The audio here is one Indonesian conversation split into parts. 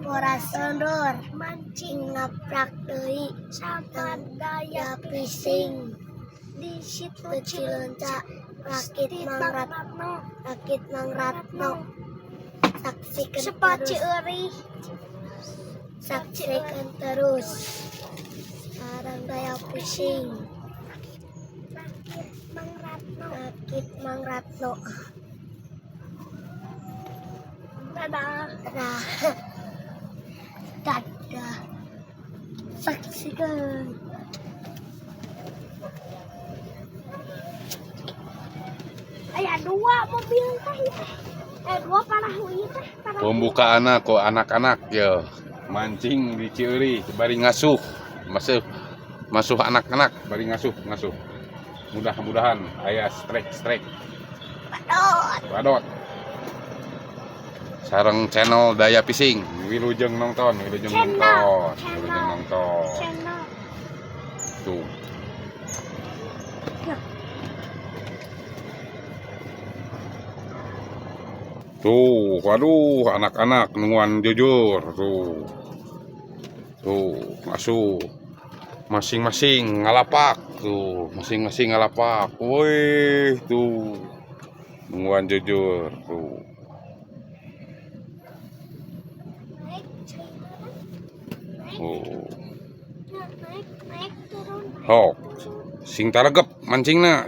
Ora sondor mancing ngaprak deui sama daya fishing di situ Cileunca rakit Mang Ratno saksikan terus sareng daya fishing rakit Mang Ratno. Dadah. Saksikan. Aya dua mobil teh. Dua perahu ieu teh. Pembukaan kok anak-anak ya mancing di Cieueuri bari ngasuh masuk anak-anak bari ngasuh. Mudah-mudahan aya strike. Badot. Sareng channel Daya Fishing, wilujeng nonton. Tuh. Tuh, waduh, anak-anak nungguan jujur. Tuh, masuk. Masing-masing ngalapak. Woi, tuh. Nungguan jujur, tuh. Oh, sing taregep mancingna,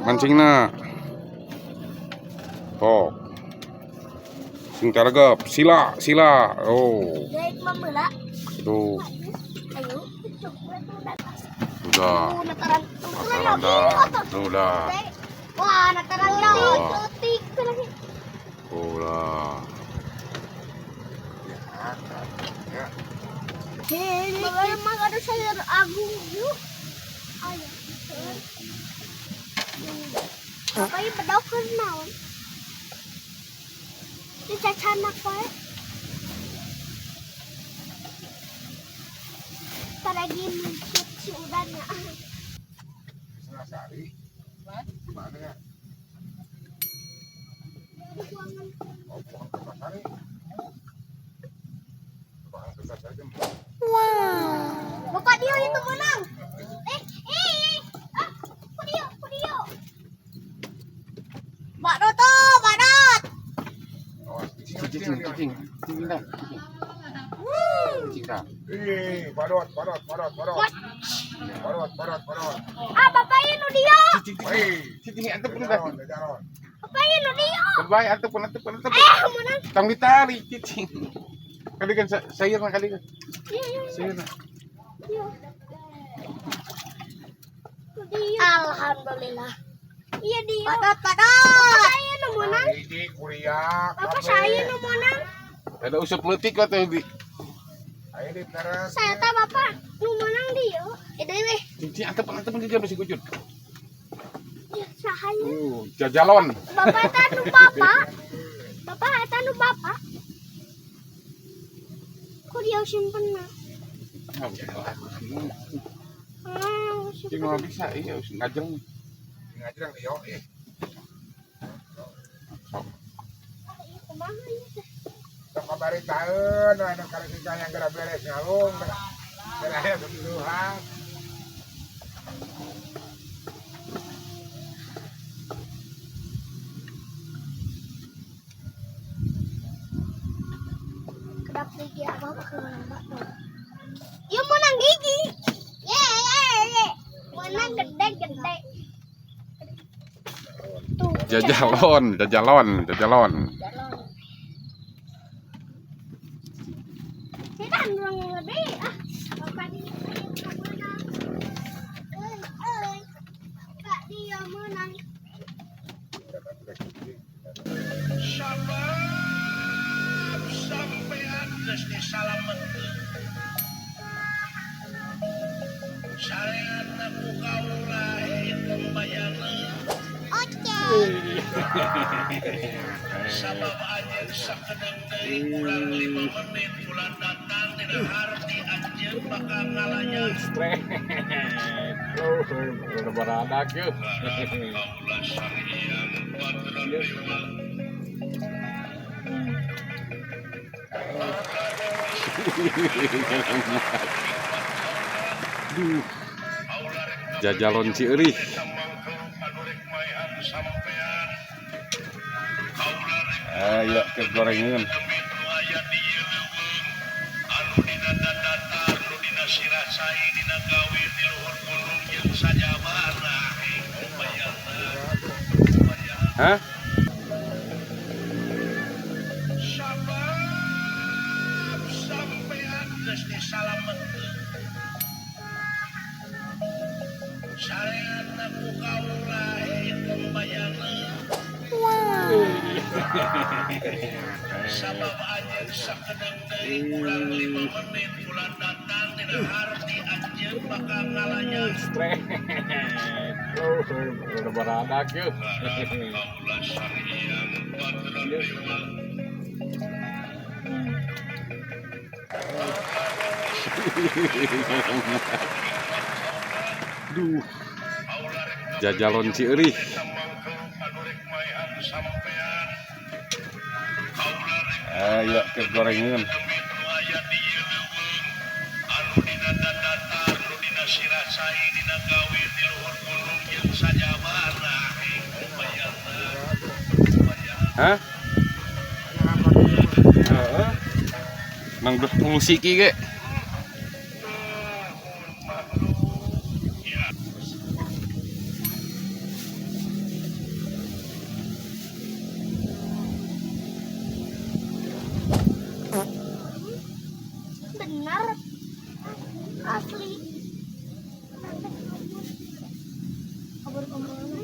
mancingna. Oh, sing taregep, sila. Oh, tuh. Sudah. Wah, nataran daun letik lagi. Ulah. Emang ada sayur agung yuk. Ayo. Apa yang bedau ke naon? Ini cacanak wae. Lagi mencit si udangnya. Sari. Mana ya? Wow. Bapak dia itu menang. Kudio. Badot. Cicing. Badot. Bapak ini dia. Cicing antep pun dah. Bapak ini dia. Terbaik antep pun. Menang. Tang ditarik cicing. Kali kan sayur kali kan. Sayur. Alhamdulillah. Iya dia. Badot. Saya nu menang. Bapak saya nu menang. Ada usap letik atau di? Saya tahu bapak nu menang dia. Dewe. Cicing antep dia masih kucut. Ya sahaya. Jajalon. Bapak tanu bapak. Kok dia simpen na? Cing mau bisa iya ngajeng yo sok kabari taeun anu kana yang geura beres ngalung geura aya kebutuhan Kedap gigi apa menang. Iya menang gigi. Ye. Menang gede. Tuh. Jajalon. Kita nang lebih bapak dia menang. Kak dia menang. Sampean geus disalametkeun. Sareana ku kaula pembayaran. Oke. Sabab anjeun sakedeng deui kurang 5 menit bulan datang dina harti anjeun bakal ngalayan. Udah beranak yuk. Kaula sarian paturan dewa. Duh, jajalon Cieueuih. Ayo ke gorengan. Hah? Sampean geus disalametkeun. Sareana ku kaula kembayana. Sabab anjeun sakedeng deui kurang 5 menit bulan datang dina harti anjeun bakal ngalayan. Oh, udah beranak yuk. Kaula sarian patran dewa. Duh, jajalon Cieueuih. Ayo ke gorengan. Hah? Heeh. Nang geus musik ieu ge. Benar. Asli. Kabur kemana?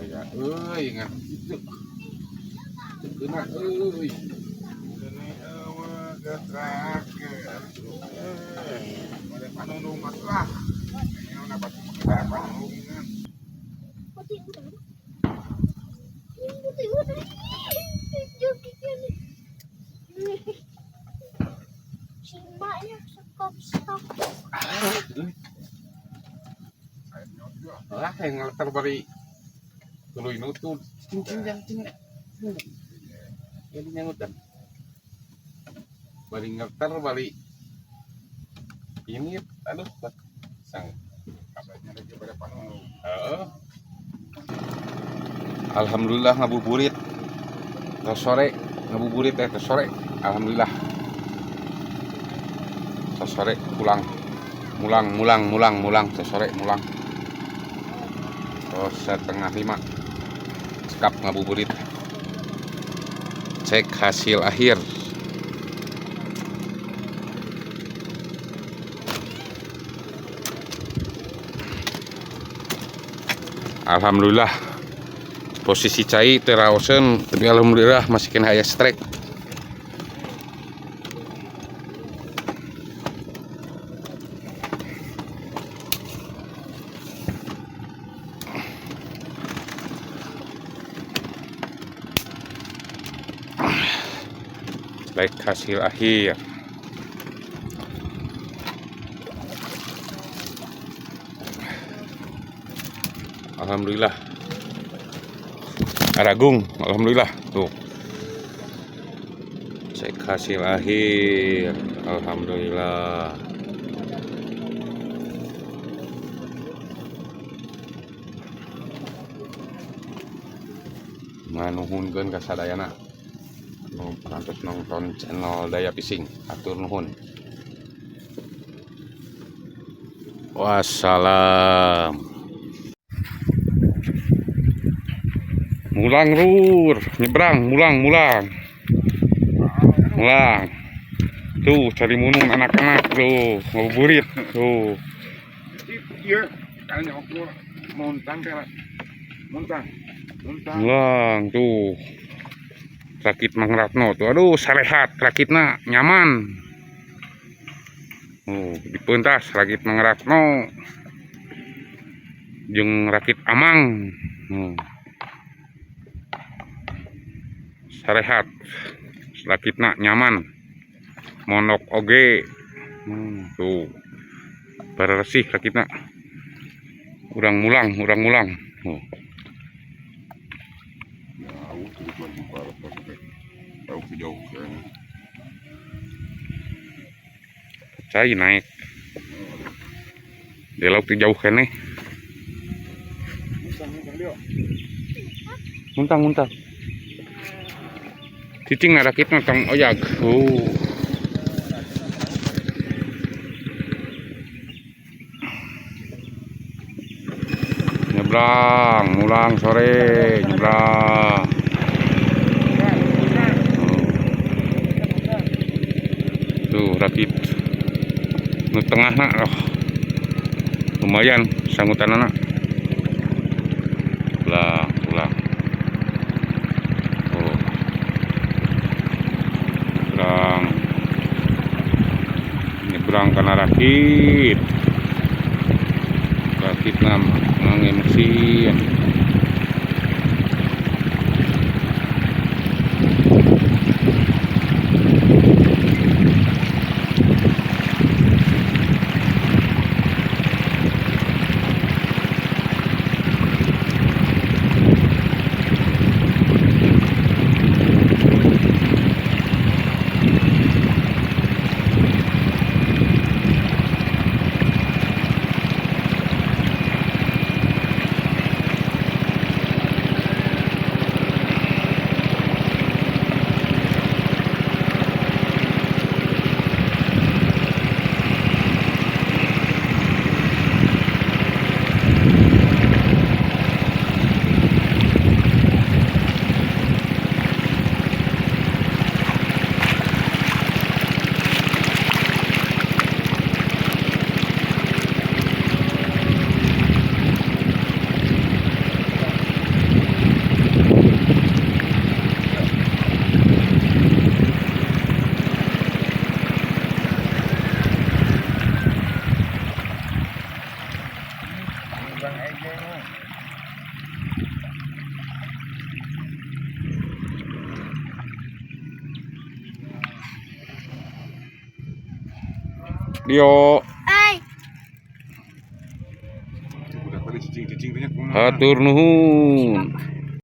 Ya, ingat itu. Kena euy. Ini getrakeun. Made panunung mah lah. Ini dapat panunungan. Putih udah. Putih udah. Jokinya nih. Si mbaknya stop. Lah yang ngeletar bari tuluy nutut. Cincin. Jadi nyangutan. Bari ngeletar bari ini aduh sang Kabehnya lagi pada panunung. heeh. Alhamdulillah ngabuburit. Tos sore ngabuburit tos sore. Alhamdulillah. Tos sore pulang. Mulang tos sore mulang. Tos 4:30. Cekap ngabuburit. Cek hasil akhir. Alhamdulillah posisi cai teraosen tapi alhamdulillah masih kena aya strike. Baik hasil akhir. Alhamdulillah. Aragung, alhamdulillah tuh. Cek hasil akhir, alhamdulillah. Manuhunkeun ka sadayana nu parantos nonton channel Daya Pising, atur nuhun. Wassalam. Mulang lur, nyebrang, mulang. Tuh cari munung anak-anak tuh, ngabuburit tuh. Iya, kan nyokot muntang. Mulang tuh. Rakit Mang Ratno tuh, aduh sarehat, rakitna nyaman. Dipentas rakit Mang Ratno. Jeung rakit Amang. Sarehat rakitna nyaman. Monok oge. Tuh. Beresih rakitna. Urang mulang. Oh. Cai naik. Di laut jauh kene. Muntang. Cicing rakitna tong oyag. Oh. Nyebrang, mulang sore, nyebrang. Tuh rakit nu tengah nak lumayan sanggutan anak pulang oh nyebrang karena rakit nangge mesin. Dio. Hatur nuhun.